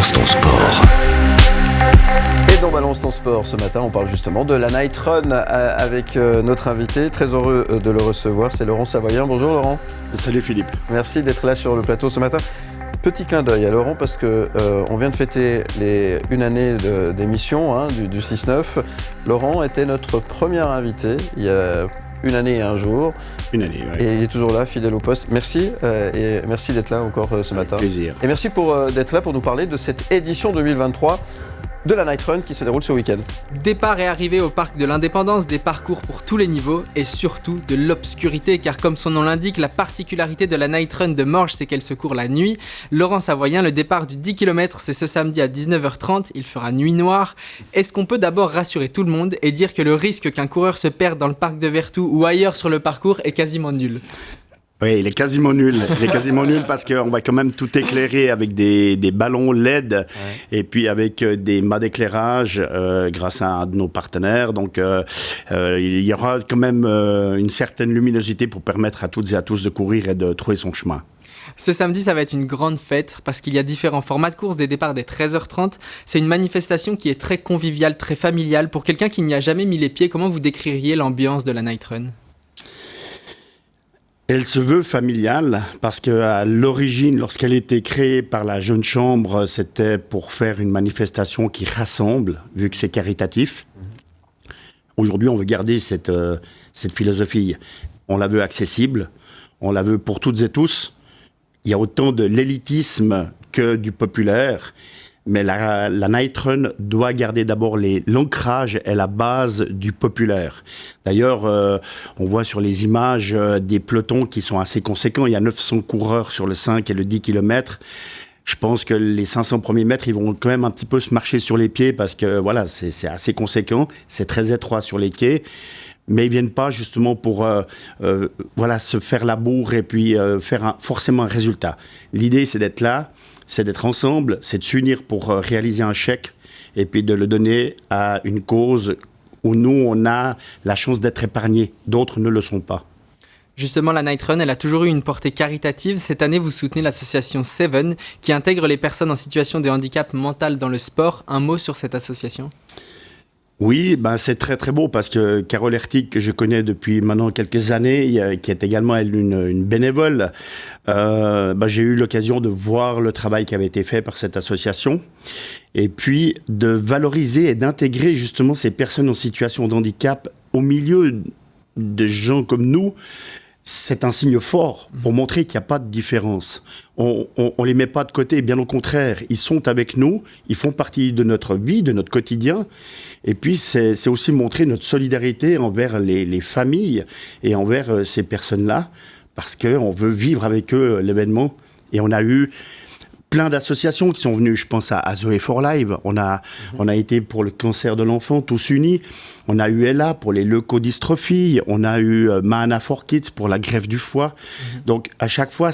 Balance ton sport. Et dans Balance ton sport, ce matin, on parle justement de la Night Run avec notre invité. Très heureux de le recevoir, c'est Laurent Savoyen. Bonjour Laurent. Salut Philippe. Merci d'être là sur le plateau ce matin. Petit clin d'œil à Laurent parce qu'on vient de fêter une année d'émission du 6-9. Laurent était notre premier invité il y a une année et un jour. Une année, oui. Et il est toujours là, fidèle au poste. Merci et merci d'être là encore ce matin. Avec plaisir. Et merci d'être là pour nous parler de cette édition 2023 de la Night Run qui se déroule ce week-end. Départ et arrivée au parc de l'Indépendance, des parcours pour tous les niveaux et surtout de l'obscurité car comme son nom l'indique, la particularité de la Night Run de Morges c'est qu'elle se court la nuit. Laurent Savoyen, le départ du 10 km c'est ce samedi à 19h30, il fera nuit noire. Est-ce qu'on peut d'abord rassurer tout le monde et dire que le risque qu'un coureur se perde dans le parc de Vertou ou ailleurs sur le parcours est quasiment nul ? Oui, il est quasiment nul. Il est quasiment nul parce qu'on va quand même tout éclairer avec des ballons LED et puis avec des mâts d'éclairage grâce à un de nos partenaires. Donc, il y aura quand même une certaine luminosité pour permettre à toutes et à tous de courir et de trouver son chemin. Ce samedi, ça va être une grande fête parce qu'il y a différents formats de course, des départs dès 13h30. C'est une manifestation qui est très conviviale, très familiale. Pour quelqu'un qui n'y a jamais mis les pieds, comment vous décririez l'ambiance de la Night Run ? Elle se veut familiale parce qu'à l'origine, lorsqu'elle a été créée par la Jeune Chambre, c'était pour faire une manifestation qui rassemble, vu que c'est caritatif. Aujourd'hui, on veut garder cette philosophie. On la veut accessible, on la veut pour toutes et tous. Il y a autant de l'élitisme que du populaire. Mais la Night Run doit garder d'abord l'ancrage et la base du populaire. D'ailleurs, on voit sur les images des pelotons qui sont assez conséquents. Il y a 900 coureurs sur le 5 et le 10 km. Je pense que les 500 premiers mètres, ils vont quand même un petit peu se marcher sur les pieds parce que voilà, c'est assez conséquent. C'est très étroit sur les quais. Mais ils viennent pas justement pour se faire la bourre et puis faire forcément un résultat. L'idée, c'est d'être là. C'est d'être ensemble, c'est de s'unir pour réaliser un chèque et puis de le donner à une cause où nous, on a la chance d'être épargnés. D'autres ne le sont pas. Justement, la Night Run, elle a toujours eu une portée caritative. Cette année, vous soutenez l'association Seven, qui intègre les personnes en situation de handicap mental dans le sport. Un mot sur cette association ? Oui, c'est très très beau parce que Carole Hertig, que je connais depuis maintenant quelques années, qui est également elle une bénévole, j'ai eu l'occasion de voir le travail qui avait été fait par cette association et puis de valoriser et d'intégrer justement ces personnes en situation de handicap au milieu de gens comme nous. C'est un signe fort pour montrer qu'il n'y a pas de différence. On les met pas de côté, bien au contraire. Ils sont avec nous, ils font partie de notre vie, de notre quotidien. Et puis, c'est aussi montrer notre solidarité envers les familles et envers ces personnes-là, parce qu'on veut vivre avec eux l'événement. Et on a eu plein d'associations qui sont venues. Je pense à Zoé for Life. On a été pour le cancer de l'enfant, tous unis. On a eu Ella pour les leucodystrophies. On a eu Mahana for Kids pour la greffe du foie. Donc, à chaque fois,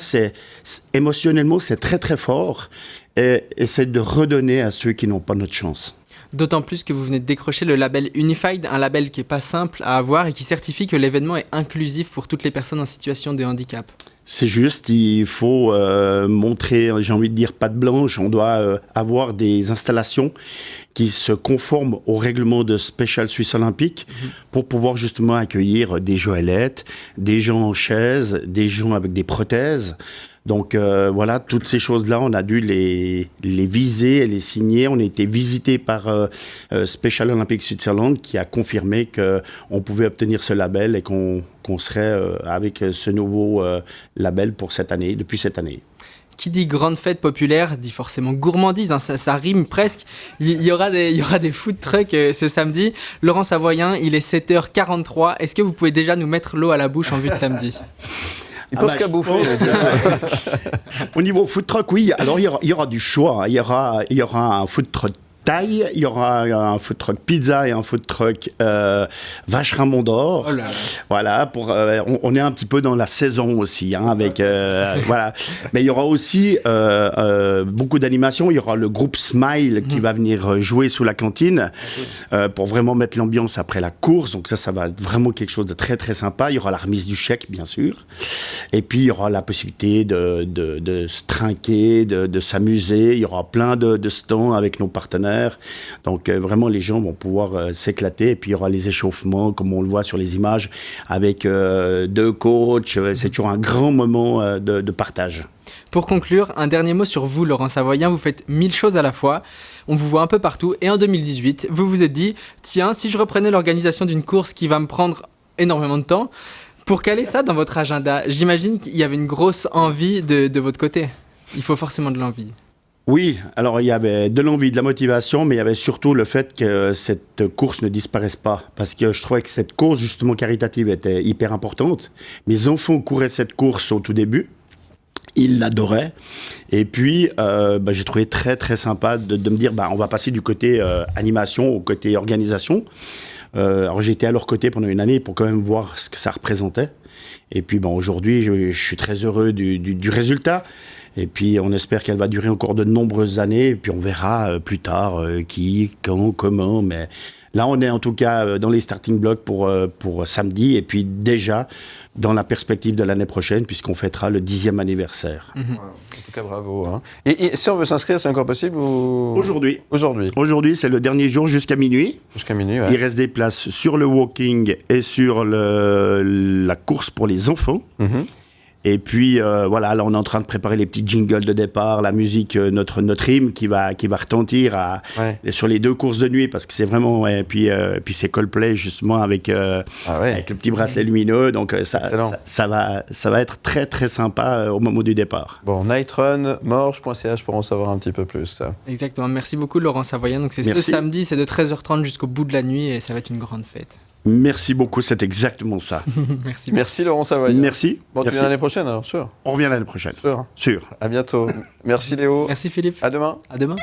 émotionnellement, c'est très, très fort. Et c'est de redonner à ceux qui n'ont pas notre chance. D'autant plus que vous venez de décrocher le label Unified, un label qui n'est pas simple à avoir et qui certifie que l'événement est inclusif pour toutes les personnes en situation de handicap. C'est juste, il faut montrer, j'ai envie de dire, patte blanche. On doit avoir des installations qui se conforment au règlement de Special Suisse Olympique pour pouvoir justement accueillir des joëlettes, des gens en chaise, des gens avec des prothèses. Donc voilà, toutes ces choses-là, on a dû les viser et les signer. On a été visité par Special Olympic Switzerland qui a confirmé qu'on pouvait obtenir ce label et qu'on serait avec ce nouveau label pour cette année, depuis cette année. Qui dit grande fête populaire dit forcément gourmandise, hein, ça rime presque. Il y aura des food trucks ce samedi. Laurent Savoyen, il est 7h43. Est-ce que vous pouvez déjà nous mettre l'eau à la bouche en vue de samedi ? Il pense qu'à bouffer. Au niveau food truck, oui. Alors, il y aura du choix. Il y aura un food truck Thaï, il y aura un food truck pizza et un food truck vacherin Mont d'Or. Oh là là. Voilà, on est un petit peu dans la saison aussi, hein, avec voilà. Mais il y aura aussi beaucoup d'animations. Il y aura le groupe Smile qui va venir jouer sous la cantine pour vraiment mettre l'ambiance après la course. Donc ça va être vraiment quelque chose de très très sympa. Il y aura la remise du chèque, bien sûr. Et puis il y aura la possibilité de se trinquer, de s'amuser. Il y aura plein de stands avec nos partenaires. Donc vraiment les gens vont pouvoir s'éclater et puis il y aura les échauffements comme on le voit sur les images avec 2 coachs. C'est toujours un grand moment de partage. Pour conclure, un dernier mot sur vous, Laurent Savoyen. Vous faites 1000 choses à la fois, on vous voit un peu partout et en 2018, vous vous êtes dit tiens, si je reprenais l'organisation d'une course qui va me prendre énormément de temps, pour caler ça dans votre agenda, j'imagine qu'il y avait une grosse envie de votre côté. Il faut forcément de l'envie. Oui, alors il y avait de l'envie, de la motivation, mais il y avait surtout le fait que cette course ne disparaisse pas. Parce que je trouvais que cette course, justement caritative, était hyper importante. Mes enfants couraient cette course au tout début. Ils l'adoraient. Et puis, j'ai trouvé très, très sympa de me dire, on va passer du côté animation au côté organisation. Alors j'ai été à leur côté pendant une année pour quand même voir ce que ça représentait. Et puis, aujourd'hui, je suis très heureux du résultat. Et puis, on espère qu'elle va durer encore de nombreuses années. Et puis, on verra plus tard qui, quand, comment. Mais là, on est en tout cas dans les starting blocks pour samedi. Et puis, déjà, dans la perspective de l'année prochaine, puisqu'on fêtera le 10e anniversaire. Voilà. En tout cas, bravo. Hein. Et si on veut s'inscrire, c'est encore possible ou... Aujourd'hui. Aujourd'hui, c'est le dernier jour jusqu'à minuit. Jusqu'à minuit, ouais. Il reste des places sur le walking et sur la course pour les enfants. Mm-hmm. Et puis, voilà, là, on est en train de préparer les petits jingles de départ, la musique, notre hymne qui va retentir sur les 2 courses de nuit, parce que c'est vraiment... Et puis c'est Coldplay, justement, avec le petit bracelet lumineux. Donc, ça va être très, très sympa au moment du départ. Bon, Nightrun, morge.ch pour en savoir un petit peu plus. Ça. Exactement. Merci beaucoup, Laurent Savoyen. Donc, c'est ce samedi, c'est de 13h30 jusqu'au bout de la nuit et ça va être une grande fête. Merci beaucoup, c'est exactement ça. Merci Laurent Savoyen. Merci. Bon, tu viens l'année prochaine alors, sûr. On revient l'année prochaine. Sûr. Sûr. À bientôt. Merci Léo. Merci Philippe. À demain. À demain.